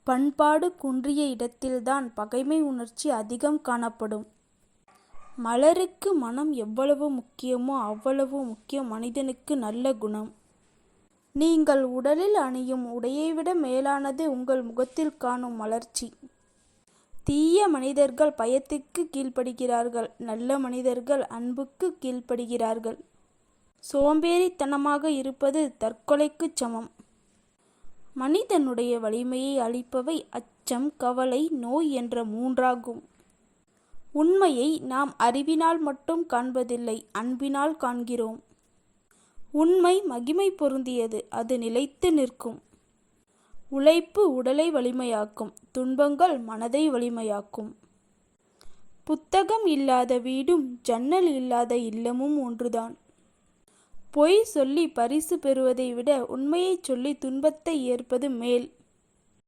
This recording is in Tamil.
பண்பாடு குன்றிய இடத்தில்தான் பகைமை உணர்ச்சி அதிகம் காணப்படும். மலருக்கு மனம் எவ்வளவு முக்கியமோ அவ்வளவு முக்கியம் மனிதனுக்கு நல்ல குணம். நீங்கள் உடலில் அணியும் உடையைவிட மேலானது உங்கள் முகத்தில் காணும் மலர்ச்சி. தீய மனிதர்கள் பயத்துக்கு கீழ்ப்படுகிறார்கள், நல்ல மனிதர்கள் அன்புக்கு கீழ்ப்படுகிறார்கள். சோம்பேறித்தனமாக இருப்பது தற்கொலைக்குச் சமம். மனிதனுடைய வலிமையை அளிப்பவை அச்சம், கவலை, நோய் என்ற மூன்றாகும். உண்மையை நாம் அறிவினால் மட்டும் காண்பதில்லை, அன்பினால் காண்கிறோம். உண்மை மகிமை பொருந்தியது, அது நிலைத்து நிற்கும். உழைப்பு உடலை வலிமையாக்கும், துன்பங்கள் மனதை வலிமையாக்கும். புத்தகம் இல்லாத வீடும் ஜன்னல் இல்லாத இல்லமும் ஒன்றுதான். பொய் சொல்லி பரிசு பெறுவதை விட உண்மையை சொல்லி துன்பத்தை ஏற்பது மேல்.